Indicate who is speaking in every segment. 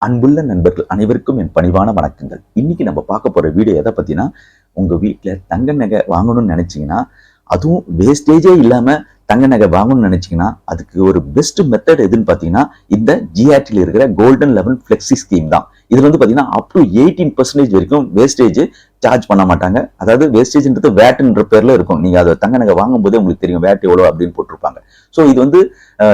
Speaker 1: அன்புள்ள நண்பர்கள் அனைவருக்கும் என் பணிவான வணக்கங்கள். இன்னைக்கு நம்ம பார்க்க போற வீடியோ எதை பத்தினா, உங்க வீட்டுல தங்க நகை வாங்கணும்னு நினைச்சீங்கன்னா, அதுவும் வேஸ்டேஜே இல்லாம தங்க நகை வாங்கணும்னு நினைச்சீங்கன்னா, அதுக்கு ஒரு பெஸ்ட் மெத்தட் எதுன்னு பாத்தீங்கன்னா, இந்த ஜிஆர்டில இருக்கிற கோல்டன் லெவன் பிளெக்சி ஸ்கீம் தான். இதுல வந்து பாத்தீங்கன்னா அப் டு 18% வரைக்கும் வேஸ்டேஜ் சார்ஜ் பண்ண மாட்டாங்க. அதாவது வேஸ்டேஜ்ன்றது வேட்ன்ற பேர்ல இருக்கும். நீங்க அதை தங்க நகை வாங்கும் போதே உங்களுக்கு தெரியும் வேட் எவ்வளவு அப்படின்னு போட்டிருப்பாங்க. ஸோ இது வந்து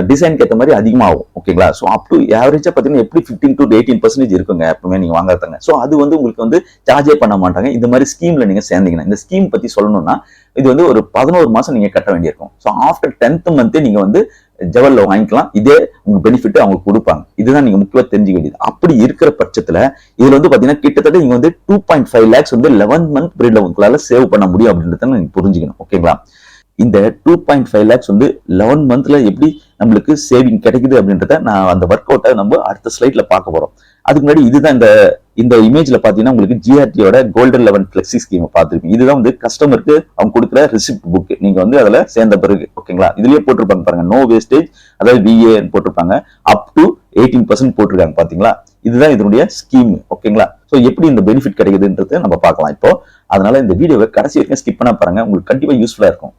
Speaker 1: டிசைனுக்கு ஏற்ற மாதிரி அதிகமாகும். ஓகேங்களா? ஸோ அப் டு ஆவரேஜா பாத்தீங்கன்னா எப்படி 15 to 18% இருக்குங்க எப்பவுமே நீங்க வாங்குறதுங்க. ஸோ அது வந்து உங்களுக்கு வந்து சார்ஜே பண்ண மாட்டாங்க. இந்த மாதிரி ஸ்கீம்ல நீங்க சேர்ந்தீங்கன்னா, இந்த ஸ்கீம் பத்தி சொல்லணும்னா இது வந்து ஒரு 11 மாசம் நீங்க கட்ட வேண்டியிருக்கும். ஸோ ஆஃப்டர் 10th மந்த்தே நீங்க வந்து ஜவல்ல வாங்கிக்கலாம். இதே உங்க பெனிஃபிட் அவங்க கொடுப்பாங்க. இதுதான் நீங்க முக்கியமா தெரிஞ்சுக்க வேண்டியது. அப்படி இருக்கிற பட்சத்துல இதுல வந்து பாத்தீங்கன்னா கிட்டத்தட்ட நீங்க வந்து 2.5 lakhs வந்து 11 month பீரியட்ல உங்களால சேவ் பண்ண முடியும் அப்படின்றத நீங்க புரிஞ்சுக்கணும். ஓகேங்களா? இந்த 2.5 lakhs வந்து 11 monthல எப்படி நம்மளுக்கு சேவிங் கிடைக்குது அப்படின்றத நான் அந்த ஒர்க் அவுட்டை நம்ம அடுத்த ஸ்லைட்ல பார்க்க போறோம். அதுக்கு முன்னாடி இதுதான் இந்த இமேஜ்ல பாத்தீங்கன்னா உங்களுக்கு ஜிஆர்டியோட கோல்டன் லெவன் பிளெக்சி ஸ்கீம் பார்த்துருப்பீங்க. இதுதான் வந்து கஸ்டமருக்கு அவங்க கொடுக்குற ரிசிப்ட் புக். நீங்க வந்து அதுல சேர்ந்த பிறகு ஓகேங்களா, இதுலயே போட்டிருப்பாங்க பாருங்க, நோ வேஸ்டேஜ், அதாவது விஏ போட்டிருப்பாங்க, அப் டு 18% போட்டிருக்காங்க பாத்தீங்களா. இதுதான் இதனுடைய ஸ்கீம். ஓகேங்களா? சோ எப்படி இந்த பெனிஃபிட் கிடைக்குதுன்றது நம்ம பார்க்கலாம் இப்போ. அதனால இந்த வீடியோவை கடைசி வரைக்கும் ஸ்கிப் பண்ண பாருங்க, உங்களுக்கு கண்டிப்பா யூஸ்ஃபுல்லா இருக்கும்.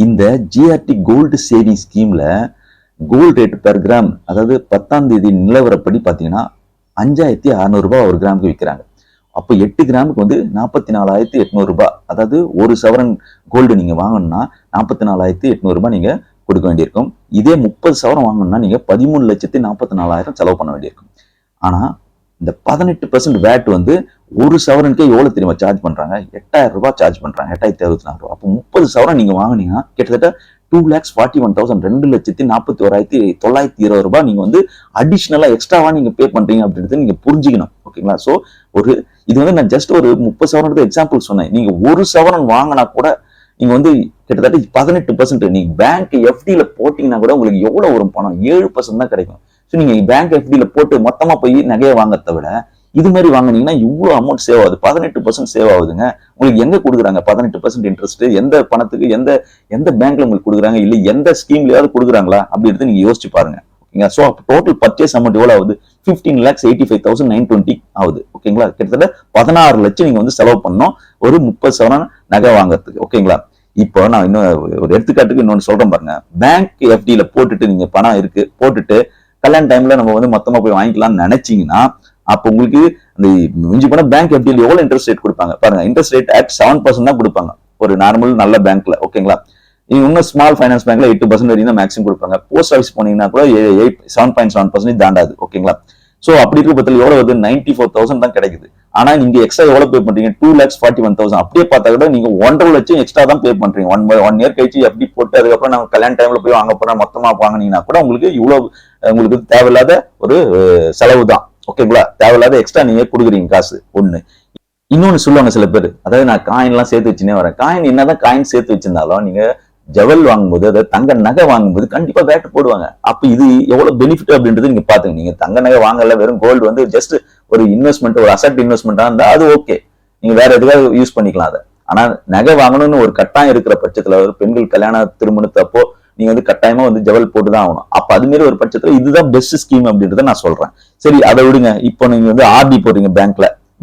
Speaker 1: இந்த ஜிஆர்டி கோல்டு சேவிங் ஸ்கீம்ல கோல்டு ரேட் பெர் கிராம், அதாவது 10ஆம் தேதி நிலவரப்படி பாத்தீங்கன்னா 5600 ரூபாய் ஒரு கிராமுக்கு விற்கிறாங்க. அப்போ 8 கிராமுக்கு வந்து 44,800 ரூபாய். அதாவது ஒரு சவரன் கோல்டு நீங்க வாங்கணும்னா 44,800 ரூபாய் நீங்க கொடுக்க வேண்டியிருக்கும். இதே 30 சவரன் வாங்கணும்னா நீங்க 13,44,000 செலவு பண்ண வேண்டியிருக்கும். ஆனா இந்த 18% வேட் வந்து ஒரு சவரனுக்கே எவ்வளவு தெரியுமா சார்ஜ் பண்றாங்க? 8,000 ரூபாய் சார்ஜ் பண்றாங்க. 8,064 ரூபாய். அப்போ 30 சவரன் நீங்க வாங்கினீங்கன்னா கிட்டத்தட்ட 2,41,000 2,41,920 ரூபாய் நீங்க வந்து அடிஷனலா எக்ஸ்ட்ராவா நீங்க பே பண்றீங்க அப்படின்றது நீங்க புரிஞ்சுக்கணும். ஓகேங்களா? சோ ஒரு இது வந்து நான் ஜஸ்ட் ஒரு 30 சவரனுக்கு எக்ஸாம்பிள் சொன்னேன். நீங்க ஒரு சவரன் வாங்கினா கூட நீங்க வந்து கிட்டத்தட்ட 18% நீங்க பேங்க் எஃப்டில போட்டீங்கன்னா கூட உங்களுக்கு எவ்வளவு வரும் பணம்? 7% தான் கிடைக்கும். ஸோ நீங்க பேங்க் எஃப்டில போட்டு மொத்தமா போய் நகையை வாங்கறத விட இது மாதிரி வாங்கினீங்கன்னா இவ்வளவு அமௌண்ட் சேவ் ஆகுது. 18% சேவ் ஆகுதுங்க. உங்களுக்கு எங்க கொடுக்குறாங்க 18% இன்ட்ரெஸ்ட்? எந்த பணத்துக்கு எந்த பேங்க்ல உங்களுக்கு கொடுக்குறாங்க? இல்ல எந்த ஸ்கீம்லயாவது கொடுக்குறாங்களா அப்படின்றத நீங்க யோசிச்சு பாருங்க. ஓகேங்களா? ஸோ டோட்டல் பர்ச்சேஸ் அமௌண்ட் எவ்வளவு ஆகுது? 15,85,920 ஆகுது. ஓகேங்களா? கிட்டத்தட்ட 16 லட்சம் நீங்க வந்து செலவு பண்ணணும் ஒரு 30 சவரன் நகை வாங்குறதுக்கு. ஓகேங்களா? இப்போ நான் இன்னும் ஒரு எடுத்துக்காட்டுக்கு இன்னொன்னு சொல்றேன் பாருங்க. பேங்க் எஃப்டில போட்டுட்டு நீங்க பணம் இருக்கு போட்டுட்டு கல்யாண டைம்ல நம்ம வந்து மொத்தமா போய் வாங்கிக்கலாம்னு நினைச்சீங்கன்னா, அப்ப உங்களுக்கு அந்த மிஞ்சி போன பேங்க் எஃப்டில எவ்வளவு இன்ட்ரெஸ்ட் ரேட் கொடுப்பாங்க பாருங்க. இன்ட்ரெஸ்ட் ரேட் at 7% தான் கொடுப்பாங்க ஒரு நார்மல் நல்ல பேங்க்ல. ஓகேங்களா? இன்னும் ஸ்மால் ஃபைனான்ஸ் பேங்க்ல 8% வரைக்கும் தான் மேக்ஸிமம் கொடுப்பாங்க. போஸ்ட் ஆஃபீஸ் போனீங்கன்னா கூட 7.7% தாண்டாது. ஓகேங்களா? சோ அப்படி இருக்க பட்சத்தில் எவ்வளவு வருது? 94,000 தான் கிடைக்குது. ஆனா நீங்க எக்ஸ்ட்ரா எவ்வளவு பே பண்றீங்க? 2,41,000. அப்படியே பார்த்தா கூட நீங்க 1.5 லட்சம் எக்ஸ்ட்ரா தான் பே பண்றீங்க. ஒன் இயர் கழிச்சு எப்படி போட்டு அதுக்கப்புறம் நம்ம கல்யாண டைம்ல போய் வாங்க போறோம் மொத்தமா வாங்கினீங்கன்னா கூட உங்களுக்கு இவ்வளவு உங்களுக்கு தேவையில்லாத ஒரு செலவு தான். ஓகேங்களா? தேவையில்லாத எக்ஸ்ட்ரா நீங்க கொடுக்குறீங்க காசு. ஒண்ணு. இன்னொன்னு சொல்லுவாங்க சில பேர், அதாவது நான் காயின் எல்லாம் சேர்த்து வச்சுனே வரேன். காயின் என்னதான் காயின் சேர்த்து வச்சிருந்தாலும் நீங்க ஜவல் வாங்கும்போது, அதாவது தங்க நகை வாங்கும்போது கண்டிப்பா வேட்டு போடுவாங்க. அப்ப இது எவ்வளவு பெனிஃபிட் அப்படின்றது நீங்க பாத்துங்க. நீங்க தங்க நகை வாங்கல, வெறும் கோல்டு வந்து ஜஸ்ட் ஒரு இன்வெஸ்ட்மெண்ட், ஒரு அசட் இன்வெஸ்ட்மெண்டா இருந்தா அது ஓகே, நீங்க வேற எதுக்காக யூஸ் பண்ணிக்கலாம் அதை. ஆனா நகை வாங்கணும்னு ஒரு கட்டாயம் இருக்கிற பட்சத்துல, ஒரு பெண்கள் கல்யாண திருமணத்தப்போ நீங்க வந்து கட்டாயமா வந்து ஜவல் போட்டுதான் ஆகணும். அப்ப அது மாதிரி ஒரு பட்சத்துல இதுதான் பெஸ்ட் ஸ்கீம் அப்படின்றத நான் சொல்றேன். சரி, அதை விடுங்க. இப்போ நீங்க வந்து ஆர்டி போடுறீங்க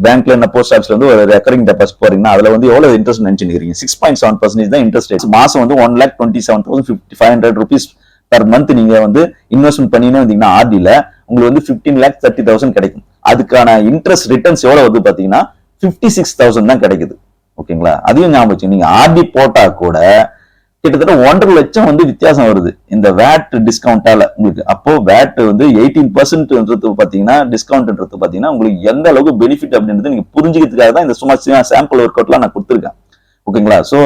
Speaker 1: பேங்க்ல என்ன போஸ்ட் ஆஃபீஸ்ல வந்து ஒரு ரெக்கரிங் டெபாசிட் போறீங்கன்னா அதுல வந்து எவ்வளவு இன்ட்ரெஸ்ட் நினைச்சுக்கிறீங்க? 6.7% தான் இன்ட்ரெஸ்ட் ரேட். மாசம் வந்து 1,27,500 rupees per month நீங்க வந்து இன்வெஸ்ட்மெண்ட் பண்ணினே வந்தீங்கன்னா ஆர்டில உங்களுக்கு வந்து 15,30,000 கிடைக்கும். அதுக்கான இன்ட்ரெஸ்ட் ரிட்டர்ன்ஸ் எவ்வளவு வந்து பாத்தீங்கன்னா 56,000 தான் கிடைக்குது. ஓகேங்களா? அதையும் ஞாபகம் வச்சு, நீங்க ஆர்டி போட்டா கூட கிட்டத்தட்ட 1.5 லட்சம் வந்து வித்தியாசம் வருது இந்த வேட் டிஸ்கவுண்டால உங்களுக்கு. அப்போ வேட் வந்து 18% பாத்தீங்கன்னா டிஸ்கவுண்ட்ன்றது பாத்தீங்கன்னா உங்களுக்கு எந்த அளவுக்கு பெனிஃபிட் அப்படின்றது நீங்க புரிஞ்சுக்கிறதுக்காக தான் இந்த சும்மா சாம்பிள் ஒர்க் அவுட்லாம் நான் கொடுத்துருக்கேன். ஓகேங்களா? சோ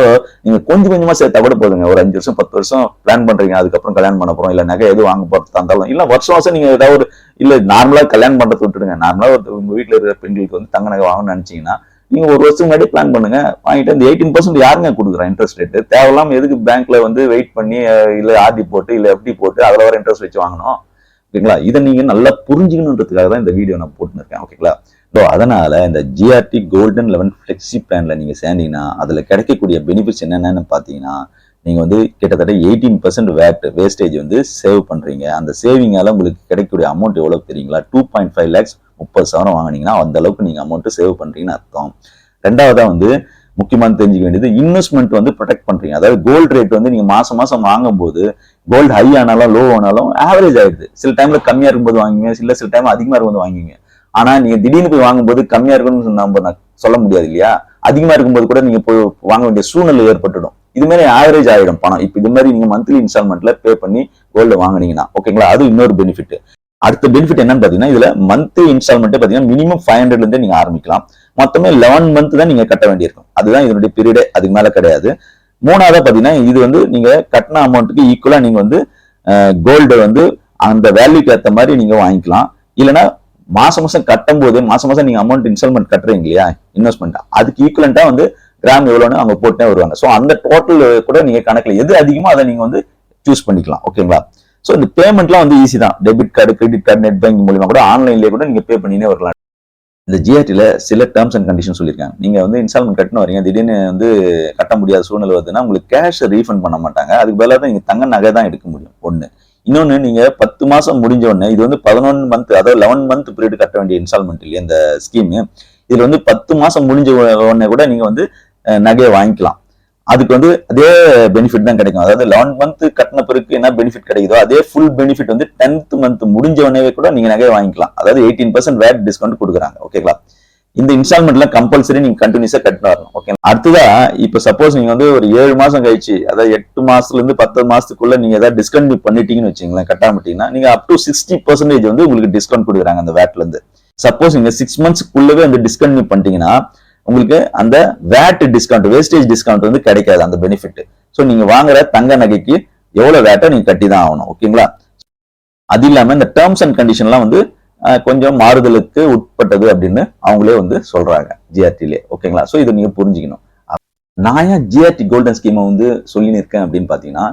Speaker 1: நீங்க கொஞ்சம் கொஞ்சமா சேர்த்தா கூட போதுங்க. ஒரு 5 வருஷம் 10 வருஷம் பிளான் பண்றீங்க, அதுக்கப்புறம் கல்யாணம் பண்ண போறோம், இல்ல நகை எதுவும் வாங்க போறதா இருந்தாலும், இல்ல வருஷம் வருஷம் நீங்க ஏதாவது ஒரு இல்ல நார்மலா கல்யாணம் பண்றது விட்டுடுங்க. நார்மலா உங்க வீட்டுல இருக்கிற பெண்களுக்கு வந்து தங்க நகை வாங்கணும்னு நினைச்சீங்கன்னா நீங்க ஒரு வருஷத்துக்கு முன்னாடி பிளான் பண்ணுங்க, வாங்கிட்டு இந்த 18% யாருங்க கொடுக்குறா இன்ட்ரெஸ்ட் ரேட்? தேவையில்லாம எதுக்கு பேங்க்ல வந்து வெயிட் பண்ணி இல்ல ஆர்டி போட்டு இல்ல எஃப்டி போட்டு அதுல வர இன்ட்ரெஸ்ட் வச்சு வாங்கணும்? ஓகேங்களா? இதை நீங்க நல்லா புரிஞ்சுக்கணுன்றதுக்காக தான் இந்த வீடியோ நான் போட்டுருக்கேன். ஓகேங்களா? ஸோ அதனால இந்த ஜிஆர்டி கோல்டன் 11 ஃபிளெக்ஸி பிளான்ல நீங்க சேர்ந்தீங்கன்னா அதுல கிடைக்கக்கூடிய பெனிஃபிட்ஸ் என்னென்னு பார்த்தீங்கன்னா நீங்க வந்து கிட்டத்தட்ட 18% வேஸ்டேஜ் வந்து சேவ் பண்றீங்க. அந்த சேவிங்கால உங்களுக்கு கிடைக்கக்கூடிய அமௌண்ட் எவ்வளவு தெரியுங்களா? 2.5 lakhs 30 சவரம் வாங்கினீங்கன்னா அந்த அளவுக்கு நீங்க அமௌண்ட் சேவ் பண்றீங்கன்னு அர்த்தம். ரெண்டாவதா வந்து முக்கியமான தெரிஞ்சுக்க வேண்டியது இன்வெஸ்ட்மெண்ட் வந்து ப்ரொடெக்ட் பண்றீங்க. அதாவது கோல்டு ரேட் வந்து நீங்க மாசம் மாசம் வாங்கும் போது கோல்டு ஹை ஆனாலும் லோ ஆனாலும் ஆவரேஜ் ஆயிடுது. சில டைம்ல கம்மியா இருக்கும்போது வாங்குவீங்க, சில டைம் அதிகமா இருக்கும்போது வாங்குவீங்க. ஆனா நீங்க திடீர்னு போய் வாங்கும்போது கம்மியா இருக்குன்னு நம்ம சொல்ல முடியாது இல்லையா? அதிகமா இருக்கும்போது கூட நீங்க போய் வாங்க வேண்டிய சூழ்நிலை ஏற்பட்டுடும். இது மாதிரி ஆவரேஜ் ஆயிடும் பணம். இப்ப இது மாதிரி நீங்க மந்த்லி இன்ஸ்டால்மெண்ட்ல பே பண்ணி கோல்டு வாங்கினீங்கன்னா ஓகேங்களா, அது இன்னொரு பெனிஃபிட். அடுத்த பெனிஃபிட் என்னன்னு பாத்தீங்கன்னா இதுல மந்த்லி இன்ஸ்டால்மெண்ட் பாத்தீங்கன்னா மினிமம் 500 இருந்தே நீங்க ஆரம்பிக்கலாம். மொத்தமே 11 மந்த் தான் நீங்க கட்ட வேண்டியிருக்கும். அதுதான் இதனுடைய பீரியடே, அதுக்கு மேல கிடையாது. மூணாவதா பாத்தீங்கன்னா இது வந்து நீங்க கட்டின அமௌண்ட்டுக்கு ஈக்குவலா நீங்க வந்து கோல்டு வந்து அந்த வேல்யூக்கு ஏற்ற மாதிரி நீங்க வாங்கிக்கலாம். இல்லைன்னா மாசம் மாசம் கட்டும் போது மாசம் நீங்க அமௌண்ட் இன்ஸ்டால்மெண்ட் கட்டுறீங்க இல்லையா, இன்வெஸ்ட்மெண்ட், அதுக்கு ஈக்குவலண்டா வந்து கிராம் எவ்வளோன்னு அவங்க போட்டே வருவாங்க. ஸோ அந்த டோட்டல் கூட நீங்க கணக்குல எது அதிகமோ அதை நீங்க வந்து சூஸ் பண்ணிக்கலாம். ஓகேங்களா? ஸோ இந்த பேமெண்ட்லாம் வந்து ஈஸி தான். Debit card, credit card, net banking மூலமா கூட ஆன்லைன்லேயே கூட நீங்க பே பண்ணினே வரலாம். இந்த ஜிஆர்டில சில டேர்ம்ஸ் அண்ட் கண்டிஷன் சொல்லியிருக்காங்க. நீங்க வந்து இன்ஸ்டால்மெண்ட் கட்டணும் வரீங்க, திடீர்னு வந்து கட்ட முடியாத சூழ்நிலை வருதுன்னா உங்களுக்கு கேஷ் ரீஃபண்ட் பண்ண மாட்டாங்க. அதுக்கு பதிலாக தான் நீங்க தங்க நகை தான் எடுக்க முடியும். ஒண்ணு. இன்னொன்னு, நீங்க 10 மாசம் முடிஞ்ச உடனே இது வந்து 11 மந்த், அதாவது 11 மந்த் பீரியட் கட்ட வேண்டிய இன்ஸ்டால்மெண்ட் இல்லையா இந்த ஸ்கீம். இதுல வந்து 10 மாசம் முடிஞ்ச உடனே கூட நீங்க வந்து நகையை வாங்கிக்கலாம். அதுக்கு வந்து அதே பெனிஃபிட் தான் கிடைக்கும். அதாவது 11 மந்த் கட்டின பிறகு என்ன பெனிஃபிட் கிடைக்குதோ அதே ஃபுல் பெனிஃபிட் வந்து 10th மந்த் முடிஞ்ச உடனே கூட நீங்க நகையை வாங்கிக்கலாம். அதாவது 18% வேட் டிஸ்கவுண்ட் கொடுக்குறாங்க. ஓகேங்களா? இந்த இன்ஸ்டால்மெண்ட்ல கம்பல்சரி நீங்க கண்டினியூஸா கட்டினா வரணும். ஓகே. அடுத்ததா இப்ப சப்போஸ் நீங்க வந்து ஒரு 7 மாசம் கழிச்சு, அதாவது 8 மாசத்துல இருந்து 10 மாசத்துக்குள்ள நீங்க ஏதாவது டிஸ்கண்டினியூ பண்ணிட்டீங்கன்னு வச்சுங்களேன், கட்டாமட்டீங்கன்னா நீங்க அப் டு 60% வந்து உங்களுக்கு டிஸ்கவுண்ட் கொடுக்குறாங்க அந்த வேட்ல இருந்து. சப்போஸ் நீங்க 6 மந்த்ஸ்க்குள்ளவே அந்த டிஸ்கண்டினியூ பண்ணிட்டீங்கன்னா உங்களுக்கு அந்த வேட் டிஸ்கவுண்ட், வேஸ்டேஜ் டிஸ்கவுண்ட் வந்து கிடைக்காது அந்த பெனிஃபிட். ஸோ நீங்க வாங்குற தங்க நகைக்கு எவ்வளவு வேட்டை நீங்க கட்டி தான் ஆகணும். ஓகேங்களா? அது இல்லாம இந்த டேர்ம்ஸ் அண்ட் கண்டிஷன்லாம் வந்து கொஞ்சம் மாறுதலுக்கு உட்பட்டது அப்படின்னு அவங்களே வந்து சொல்றாங்க ஜிஆர்டிலே. ஓகேங்களா? ஸோ இதை நீங்க புரிஞ்சுக்கணும். நான் ஏன் ஜிஆர்டி கோல்டன் ஸ்கீமை வந்து சொல்லி இருக்கேன் அப்படின்னு பாத்தீங்கன்னா,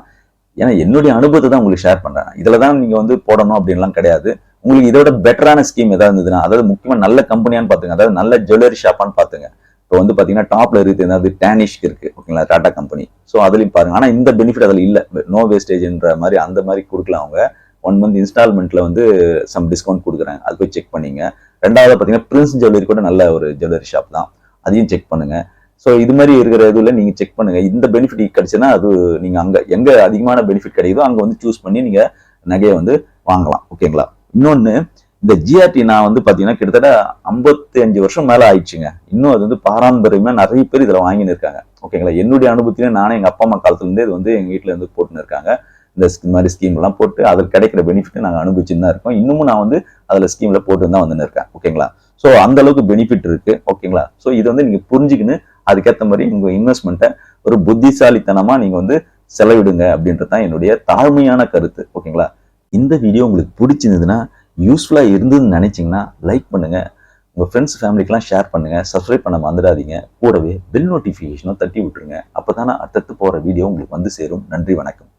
Speaker 1: ஏன்னா என்னுடைய அனுபவத்தை தான் உங்களுக்கு ஷேர் பண்றேன். இதுலதான் நீங்க வந்து போடணும் அப்படின்லாம் கிடையாது. உங்களுக்கு இதோட பெட்டரான ஸ்கீம் ஏதாவது இருந்ததுன்னா, அதாவது முக்கியமா நல்ல கம்பெனியான்னு பாத்துங்க, அதாவது நல்ல ஜுவல்லரி ஷாப்பான்னு பாத்துங்க. இப்போ வந்து பாத்தீங்கன்னா டாப்ல இருக்கு ஏதாவது டேனிஷ்க்கு இருக்கு. ஓகேங்களா? டாடா கம்பெனி. ஸோ அதுலயும் பாருங்க. ஆனா இந்த பெனிஃபிட் அதுல இல்ல. நோ வேஸ்டேஜ்ன்ற மாதிரி அந்த மாதிரி கொடுக்கலாம். அவங்க 1 மந்த் இன்ஸ்டால்மெண்ட்ல வந்து சம் டிஸ்கவுண்ட் கொடுக்குறாங்க. அது போய் செக் பண்ணீங்க. ரெண்டாவது பாத்தீங்கன்னா பிரின்ஸ் ஜுவல்லரி கூட நல்ல ஒரு ஜுவல்லரி ஷாப் தான், அதையும் செக் பண்ணுங்க. ஸோ இது மாதிரி இருக்கிற இதுல நீங்க செக் பண்ணுங்க. இந்த பெனிஃபிட் கிடைச்சுன்னா அது நீங்க அங்க எங்க அதிகமான பெனிஃபிட் கிடைக்குதோ அங்க வந்து சூஸ் பண்ணி நீங்க நகையை வந்து வாங்கலாம். ஓகேங்களா? இன்னொன்னு, இந்த ஜிஆர்டி நான் வந்து பாத்தீங்கன்னா கிட்டத்தட்ட 55 வருஷம் மேல ஆயிடுச்சுங்க. இன்னும் அது வந்து பாரம்பரியமா நிறைய பேர் இதுல வாங்கின்னு இருக்காங்க. ஓகேங்களா? என்னுடைய அனுபவத்திலே நானே எங்க அப்பா அம்மா காலத்துல இருந்தே இது வந்து எங்க வீட்டுல இருந்து போட்டுன்னு இருக்காங்க. இந்த மாதிரி ஸ்கீம் எல்லாம் போட்டு அதில் கிடைக்கிற பெனிஃபிட் நாங்கள் அனுபவிச்சுன்னு தான் இருக்கோம். இன்னமும் நான் வந்து அதுல ஸ்கீம்ல போட்டு தான் வந்துன்னு இருக்கேன். ஓகேங்களா? ஸோ அந்த அளவுக்கு பெனிஃபிட் இருக்கு. ஓகேங்களா? ஸோ இது வந்து நீங்க புரிஞ்சுக்கின்னு அதுக்கேற்ற மாதிரி உங்க இன்வெஸ்ட்மெண்ட்டை ஒரு புத்திசாலித்தனமா நீங்க வந்து செலவிடுங்க அப்படின்றது தான் என்னுடைய தாழ்மையான கருத்து. ஓகேங்களா? இந்த வீடியோ உங்களுக்கு பிடிச்சிருந்ததுன்னா, யூஸ்ஃபுல்லா இருந்ததுன்னு நினைச்சீங்கன்னா லைக் பண்ணுங்க, உங்க ஃப்ரெண்ட்ஸ் ஃபேமிலிக்கெல்லாம் ஷேர் பண்ணுங்க, சப்ஸ்கிரைப் பண்ண மறந்துடாதீங்க. கூடவே பெல் நோட்டிஃபிகேஷனும் தட்டி விட்டுருங்க. அப்பதானே அடுத்தடுத்து போற வீடியோ உங்களுக்கு வந்து சேரும். நன்றி, வணக்கம்.